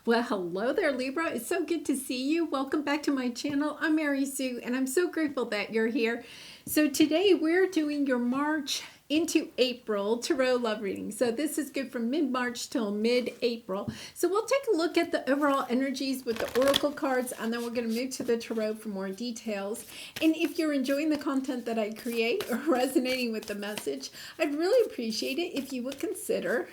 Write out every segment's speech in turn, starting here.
Well, hello there, Libra. It's so good to see you. Welcome back to my channel. I'm Mary Sue, and I'm so grateful that you're here. So today we're doing your March into April tarot love reading. So this is good from mid-March till mid-April. So we'll take a look at the overall energies with the oracle cards, and then we're going to move to the tarot for more details. And if you're enjoying the content that I create or resonating with the message, I'd really appreciate it if you would consider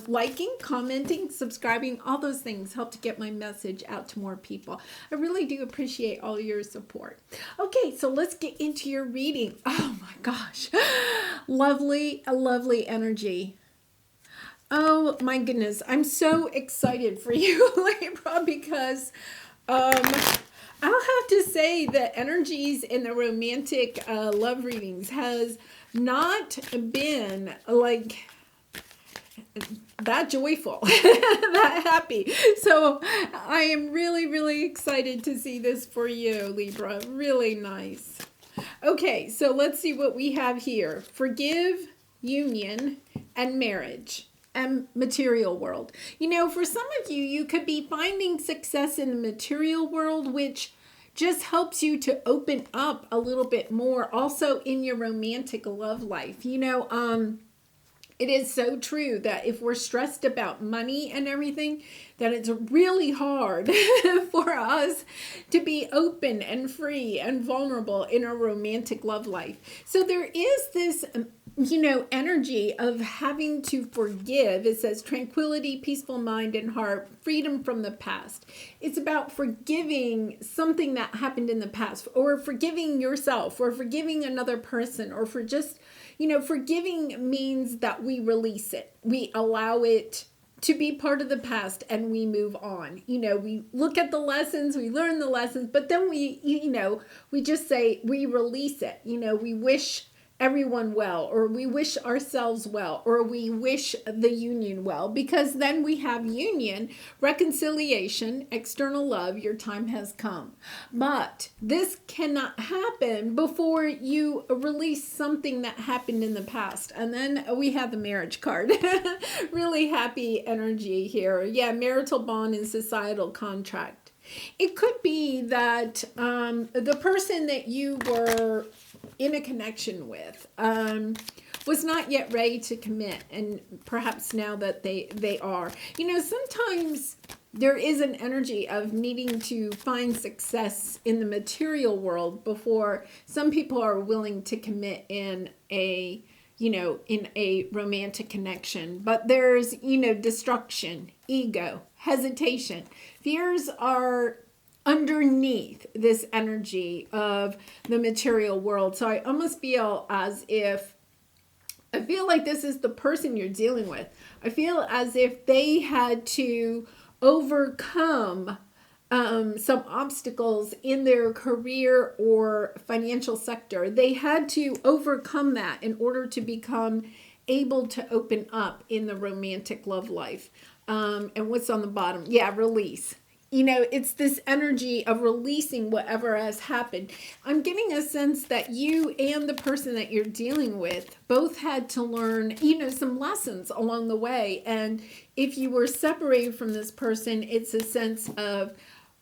liking, commenting, subscribing. All those things help to get my message out to more people. I really do appreciate all your support. Okay, so let's get into your reading. Oh my gosh, lovely, lovely energy. Oh my goodness, I'm so excited for you, Libra, because I'll have to say that energies in the romantic love readings has not been like that joyful, that happy. So I am really, really excited to see this for you, Libra. Really nice. Okay, so let's see what we have here. Forgive, union, and marriage. And material world. You know, for some of you, you could be finding success in the material world, which just helps you to open up a little bit more also in your romantic love life. You know, it is so true that if we're stressed about money and everything, that it's really hard for us to be open and free and vulnerable in our romantic love life. So there is this, you know, energy of having to forgive. It says tranquility, peaceful mind and heart, freedom from the past. It's about forgiving something that happened in the past, or forgiving yourself, or forgiving another person, or for just, you know, forgiving means that we release it. We allow it to be part of the past and we move on. You know, we look at the lessons, we learn the lessons, but then we, you know, we just say we release it. You know, we wish everyone well, or we wish ourselves well, or we wish the union well, because then we have union, reconciliation, external love, your time has come. But this cannot happen before you release something that happened in the past. And then we have the marriage card. Really happy energy here. Yeah, marital bond and societal contract. It could be that the person that you were in a connection with was not yet ready to commit, and perhaps now that they are. You know, sometimes there is an energy of needing to find success in the material world before some people are willing to commit in a, you know, in a romantic connection. But there's, you know, destruction, ego, hesitation. Fears are underneath this energy of the material world. So I almost feel as if, I feel like this is the person you're dealing with. I feel as if they had to overcome some obstacles in their career or financial sector. They had to overcome that in order to become able to open up in the romantic love life. And what's on the bottom? Yeah, release. You know, it's this energy of releasing whatever has happened. I'm getting a sense that you and the person that you're dealing with both had to learn, you know, some lessons along the way. And if you were separated from this person, it's a sense of,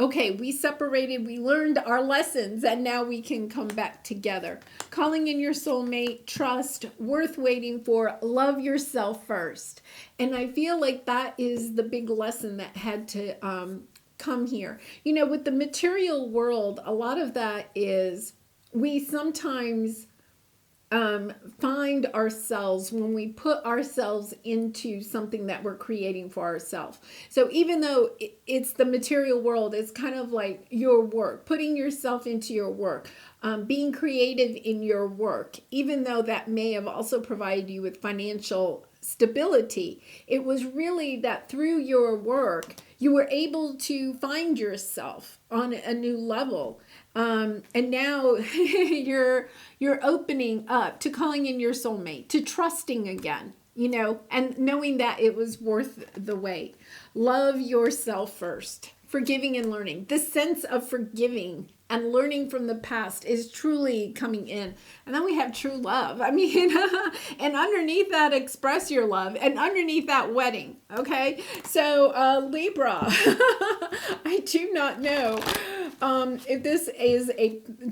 okay, we separated, we learned our lessons, and now we can come back together. Calling in your soulmate, trust, worth waiting for, love yourself first. And I feel like that is the big lesson that had to come here. You know, with the material world, a lot of that is we sometimes find ourselves when we put ourselves into something that we're creating for ourselves. So even though it's the material world, it's kind of like your work, putting yourself into your work, being creative in your work, even though that may have also provided you with financial stability. It was really that through your work, you were able to find yourself on a new level. And now you're opening up to calling in your soulmate, to trusting again, you know, and knowing that it was worth the wait. Love yourself first. Forgiving and learning. The sense of forgiving and learning from the past is truly coming in. And then we have true love. I mean, and underneath that, express your love. And underneath that, wedding. Okay? So, Libra, I do not know if this is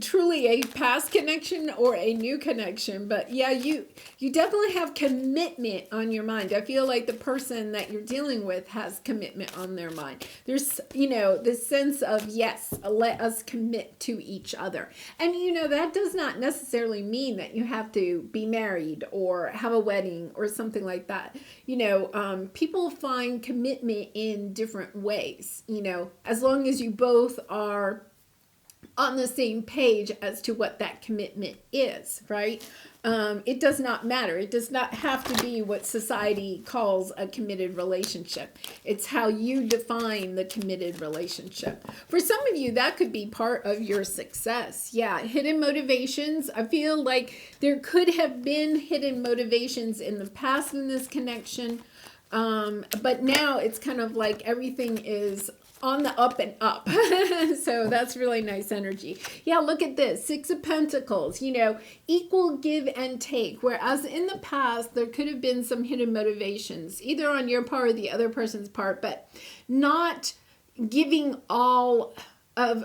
truly a past connection or a new connection. But yeah, you definitely have commitment on your mind. I feel like the person that you're dealing with has commitment on their mind. There's, this sense of, yes, let us commit to each other. And that does not necessarily mean that you have to be married or have a wedding or something like that. People find commitment in different ways, as long as you both are on the same page as to what that commitment is, right? It does not matter. It does not have to be what society calls a committed relationship. It's how you define the committed relationship. For some of you, that could be part of your success. Yeah, hidden motivations. I feel like there could have been hidden motivations in the past in this connection. But now it's kind of like everything is on the up and up. So that's really nice energy. Yeah, look at this. 6 of Pentacles, equal give and take. Whereas in the past, there could have been some hidden motivations, either on your part or the other person's part, but not giving all of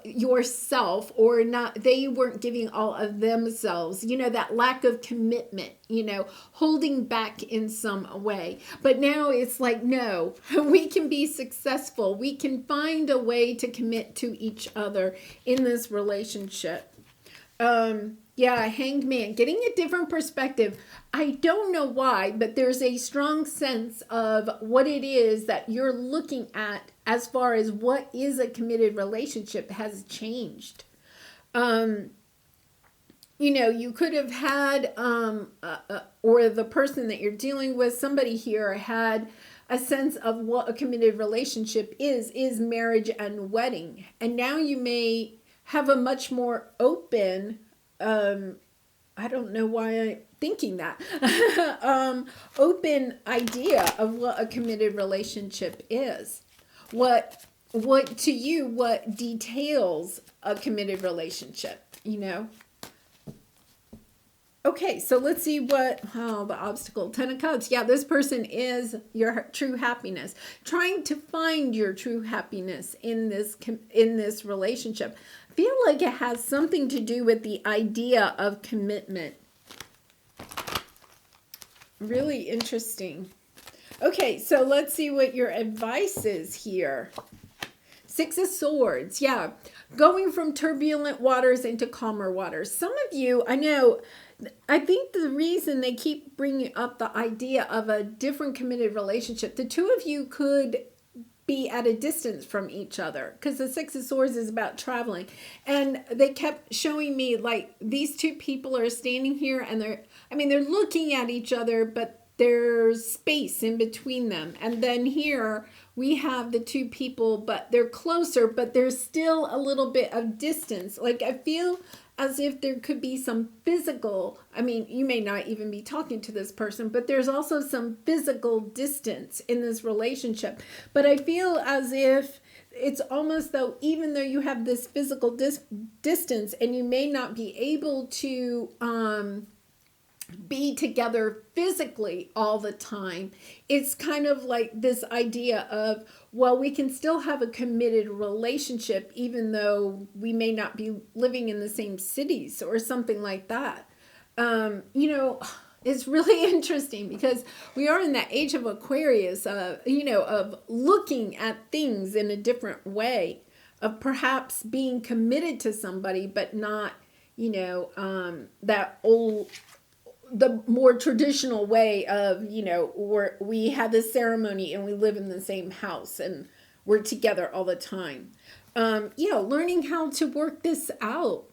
yourself, or not, they weren't giving all of themselves, that lack of commitment, holding back in some way. But now it's like, no, we can be successful. We can find a way to commit to each other in this relationship. Yeah, Hanged Man, getting a different perspective. I don't know why, but there's a strong sense of what it is that you're looking at as far as what is a committed relationship has changed. You could have had, or the person that you're dealing with, somebody here had a sense of what a committed relationship is marriage and wedding. And now you may have a much more open, I don't know why I'm thinking that, open idea of what a committed relationship is. What to you, what details a committed relationship, Okay, so let's see the obstacle, 10 of Cups. Yeah, this person is your true happiness. Trying to find your true happiness in this relationship. I feel like it has something to do with the idea of commitment. Really interesting. Okay, so let's see what your advice is here. 6 of Swords. Yeah, going from turbulent waters into calmer waters. Some of you, I think the reason they keep bringing up the idea of a different committed relationship, the two of you could be at a distance from each other, because the 6 of Swords is about traveling. And they kept showing me like these two people are standing here and they're looking at each other, but there's space in between them. And then here we have the two people, but they're closer, but there's still a little bit of distance. Like I feel as if there could be some physical, you may not even be talking to this person, but there's also some physical distance in this relationship. But I feel as if it's almost though, even though you have this physical distance and you may not be able to be together physically all the time, it's kind of like this idea of, well, we can still have a committed relationship even though we may not be living in the same cities or something like that. It's really interesting because we are in that age of Aquarius, of looking at things in a different way, of perhaps being committed to somebody, but not, that old, the more traditional way of, where we have this ceremony and we live in the same house and we're together all the time. Learning how to work this out.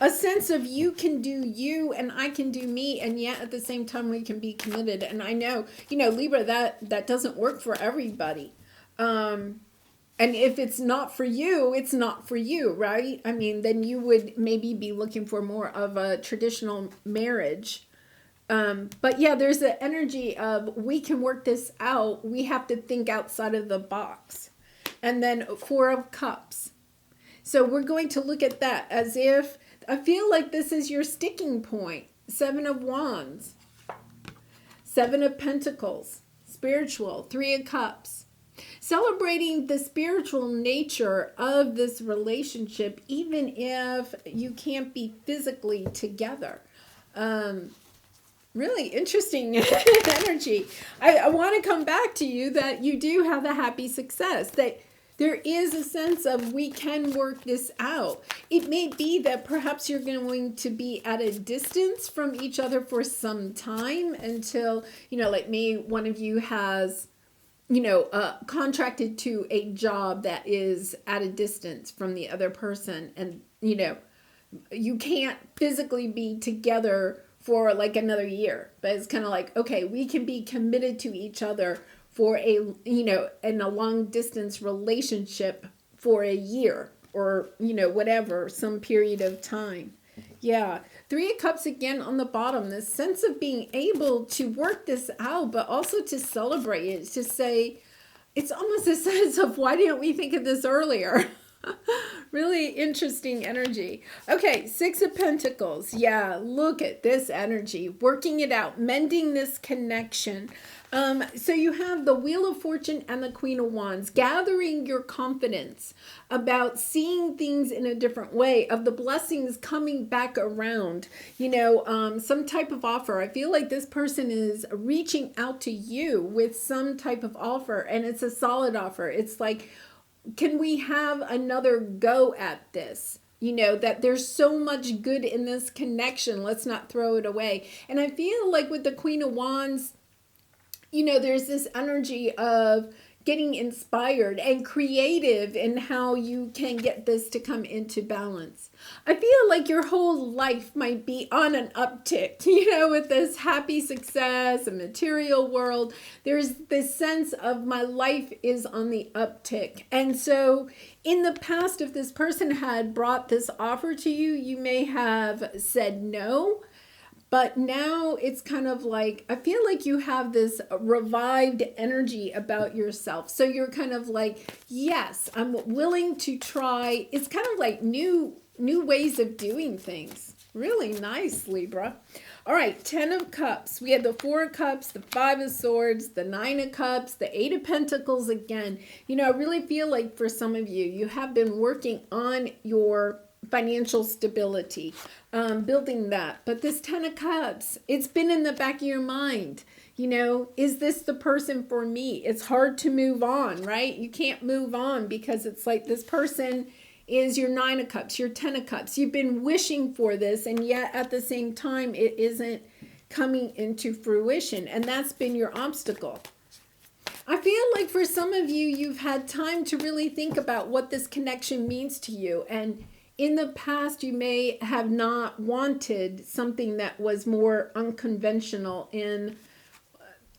A sense of you can do you and I can do me, and yet at the same time we can be committed. And I know, Libra, that doesn't work for everybody. And if it's not for you, it's not for you, right? Then you would maybe be looking for more of a traditional marriage. But yeah, there's the energy of we can work this out. We have to think outside of the box. and then Four of Cups. So we're going to look at that as if, I feel like this is your sticking point. Seven of Wands, Seven of Pentacles, spiritual, Three of Cups. Celebrating the spiritual nature of this relationship, even if you can't be physically together. Really interesting energy. I want to come back to you that you do have a happy success, that there is a sense of we can work this out. It may be that perhaps you're going to be at a distance from each other for some time until, like maybe one of you has, contracted to a job that is at a distance from the other person. And, you can't physically be together for like another year, but it's kind of like, okay, we can be committed to each other for in a long distance relationship for a year or, whatever, some period of time. Yeah. Three of Cups again on the bottom, this sense of being able to work this out, but also to celebrate it, to say, it's almost a sense of why didn't we think of this earlier? Really interesting energy. Okay, Six of Pentacles. Yeah, look at this energy. Working it out, mending this connection. So you have the Wheel of Fortune and the Queen of Wands, gathering your confidence about seeing things in a different way, of the blessings coming back around, some type of offer. I feel like this person is reaching out to you with some type of offer, and it's a solid offer. It's like, can we have another go at this? That there's so much good in this connection. Let's not throw it away. And I feel like with the Queen of Wands, there's this energy of getting inspired and creative in how you can get this to come into balance. I feel like your whole life might be on an uptick, with this happy success, a material world. There's this sense of my life is on the uptick. And so in the past, if this person had brought this offer to you, you may have said no. But now it's kind of like, I feel like you have this revived energy about yourself. So you're kind of like, yes, I'm willing to try. It's kind of like new ways of doing things. Really nice, Libra. All right, Ten of Cups. We had the Four of Cups, the Five of Swords, the Nine of Cups, the Eight of Pentacles again. I really feel like for some of you, you have been working on your financial stability, building that. But this Ten of Cups, it's been in the back of your mind. Is this the person for me? It's hard to move on, right? You can't move on because it's like this person is your Nine of Cups, your Ten of Cups. You've been wishing for this, and yet at the same time, it isn't coming into fruition. And that's been your obstacle. I feel like for some of you, you've had time to really think about what this connection means to you. And in the past, you may have not wanted something that was more unconventional in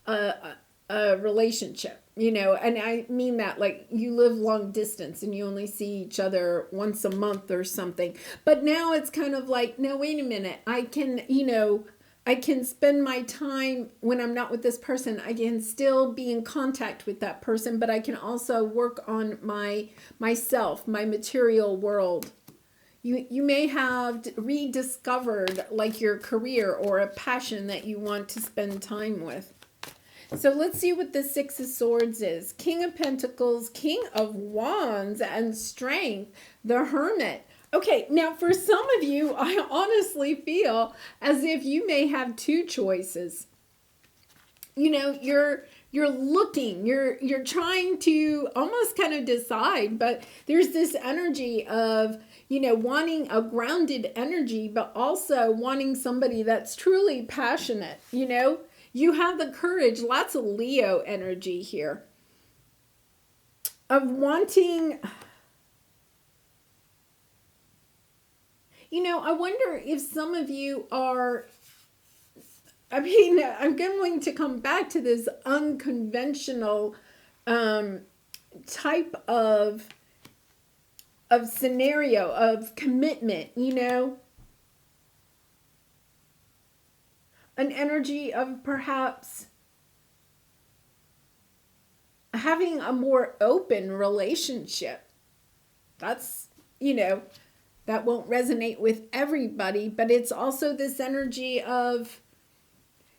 a relationship, and I mean that like you live long distance and you only see each other once a month or something. But now it's kind of like, no, wait a minute. I can spend my time when I'm not with this person. I can still be in contact with that person, but I can also work on myself, my material world. You may have rediscovered like your career or a passion that you want to spend time with. So let's see what the Six of Swords is. King of Pentacles, King of Wands, and Strength, the Hermit. Okay, now for some of you, I honestly feel as if you may have two choices. You're looking, you're trying to almost kind of decide, but there's this energy of, wanting a grounded energy, but also wanting somebody that's truly passionate, You have the courage, lots of Leo energy here, of wanting, I wonder if some of you are, I'm going to come back to this unconventional type of scenario, of commitment, an energy of perhaps having a more open relationship. That's, that won't resonate with everybody, but it's also this energy of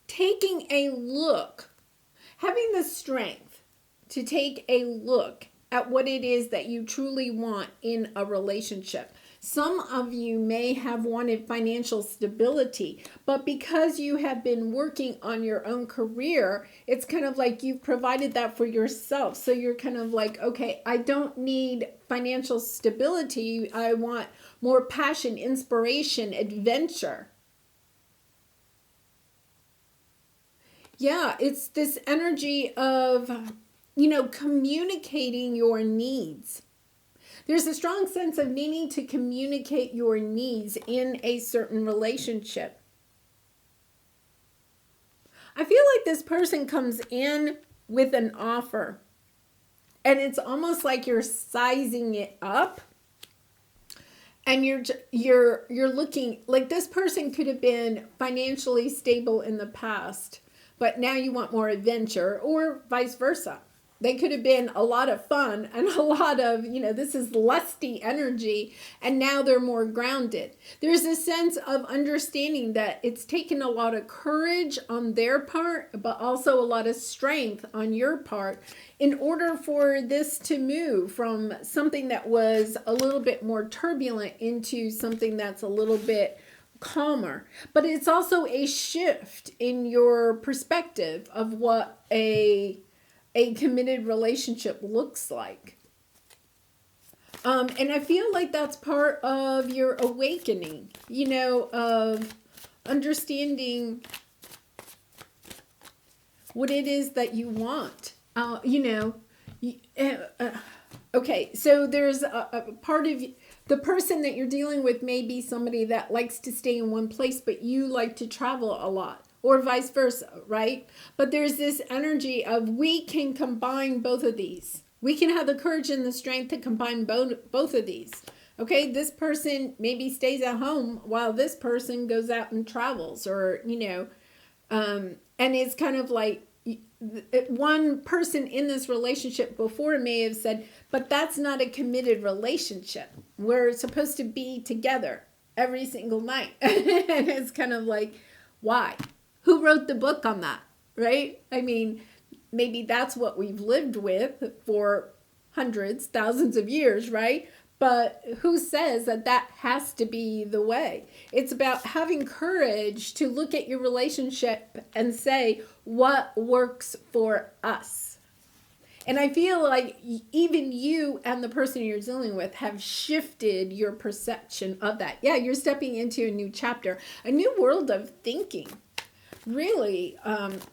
taking a look, having the strength to take a look at what it is that you truly want in a relationship. Some of you may have wanted financial stability, but because you have been working on your own career, it's kind of like you've provided that for yourself. So you're kind of like, okay, I don't need financial stability. I want more passion, inspiration, adventure. Yeah, it's this energy of, communicating your needs. There's a strong sense of needing to communicate your needs in a certain relationship. I feel like this person comes in with an offer, and it's almost like you're sizing it up, and you're looking like this person could have been financially stable in the past, but now you want more adventure, or vice versa. They could have been a lot of fun and a lot of, this is lusty energy, and now they're more grounded. There's a sense of understanding that it's taken a lot of courage on their part, but also a lot of strength on your part in order for this to move from something that was a little bit more turbulent into something that's a little bit calmer. But it's also a shift in your perspective of what a committed relationship looks like. And I feel like that's part of your awakening, of understanding what it is that you want. Okay, so there's a part of the person that you're dealing with may be somebody that likes to stay in one place, but you like to travel a lot. Or vice versa, right? But there's this energy of we can combine both of these. We can have the courage and the strength to combine both of these. Okay, this person maybe stays at home while this person goes out and travels, or, and it's kind of like one person in this relationship before may have said, but that's not a committed relationship. We're supposed to be together every single night. And it's kind of like, why? Who wrote the book on that, right? I mean, maybe that's what we've lived with for hundreds, thousands of years, right? But who says that that has to be the way? It's about having courage to look at your relationship and say, what works for us? And I feel like even you and the person you're dealing with have shifted your perception of that. Yeah, you're stepping into a new chapter, a new world of thinking. Really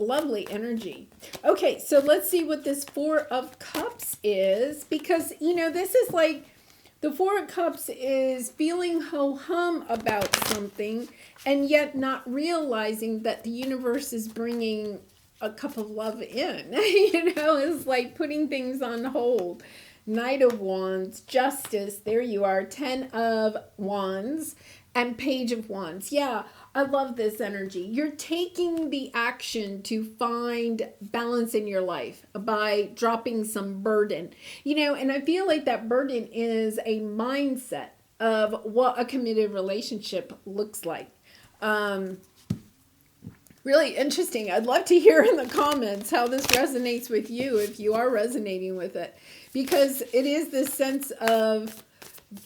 lovely energy. Okay, so let's see what this Four of Cups is, because, this is like the Four of Cups is feeling ho-hum about something and yet not realizing that the universe is bringing a cup of love in. It's like putting things on hold. Knight of Wands, Justice, there you are, 10 of Wands, and Page of Wands. Yeah, I love this energy. You're taking the action to find balance in your life by dropping some burden. And I feel like that burden is a mindset of what a committed relationship looks like. Really interesting. I'd love to hear in the comments how this resonates with you, if you are resonating with it, because it is this sense of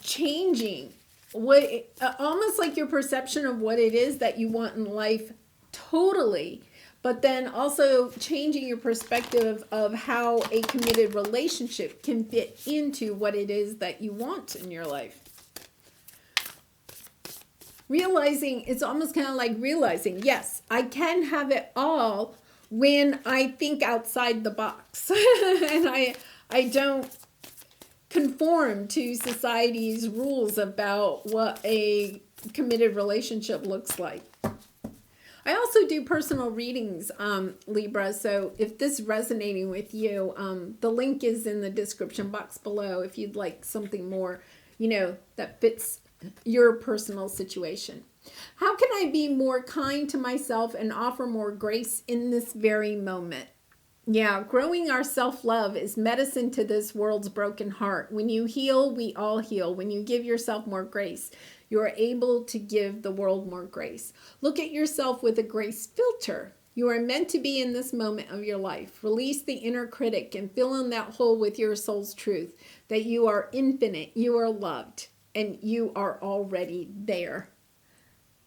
changing almost like your perception of what it is that you want in life totally, but then also changing your perspective of how a committed relationship can fit into what it is that you want in your life. Realizing, it's almost kind of like realizing, yes, I can have it all when I think outside the box. And I don't conform to society's rules about what a committed relationship looks like. I also do personal readings, Libra, so if this is resonating with you, the link is in the description box below if you'd like something more, that fits your personal situation. How can I be more kind to myself and offer more grace in this very moment? Yeah, growing our self-love is medicine to this world's broken heart. When you heal, we all heal. When you give yourself more grace, you are able to give the world more grace. Look at yourself with a grace filter. You are meant to be in this moment of your life. Release the inner critic and fill in that hole with your soul's truth that you are infinite, you are loved, and you are already there.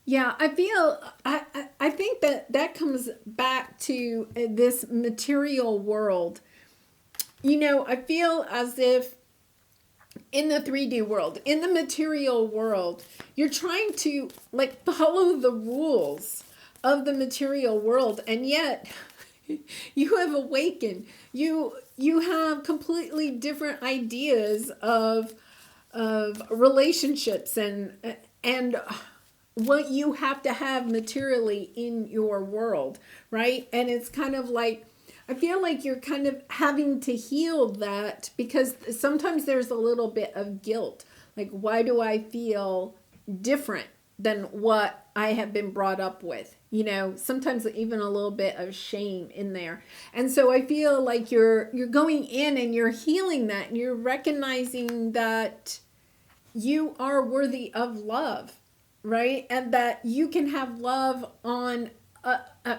Yeah, I think that that comes back to this material world. You know, I feel as if in the 3D world, in the material world, you're trying to like follow the rules of the material world, and yet you have awakened. You have completely different ideas of relationships and what you have to have materially in your world, right? And it's kind of like, I feel like you're kind of having to heal that because sometimes there's a little bit of guilt. Like, why do I feel different than what I have been brought up with? You know, sometimes even a little bit of shame in there. And so I feel like you're going in and you're healing that, and you're recognizing that you are worthy of love, right? And that you can have love on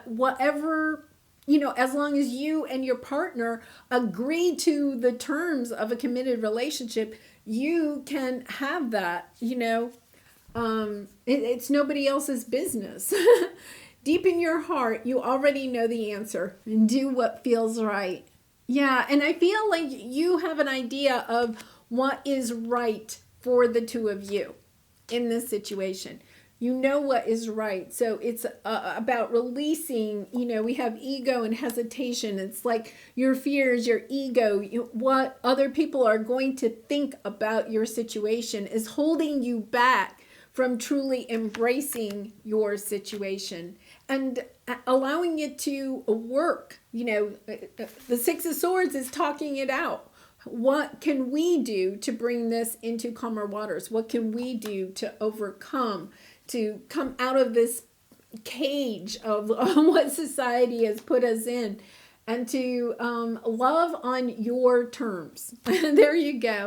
whatever, you know, as long as you and your partner agree to the terms of a committed relationship, you can have that, you know. It's nobody else's business. Deep in your heart, you already know the answer, and do what feels right. Yeah, and I feel like you have an idea of what is right for the two of you in this situation. You know what is right. So it's about releasing, you know, we have ego and hesitation. It's like your fears, your ego, what other people are going to think about your situation is holding you back from truly embracing your situation and allowing it to work. You know, the Six of Swords is talking it out. What can we do to bring this into calmer waters? What can we do to overcome, to come out of this cage of what society has put us in, and to love on your terms? There you go.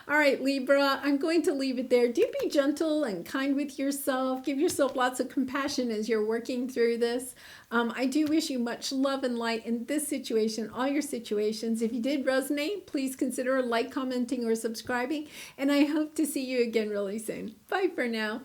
All right, Libra, I'm going to leave it there. Do be gentle and kind with yourself. Give yourself lots of compassion as you're working through this. I do wish you much love and light in this situation, all your situations. If you did resonate, please consider like, commenting, or subscribing. And I hope to see you again really soon. Bye for now.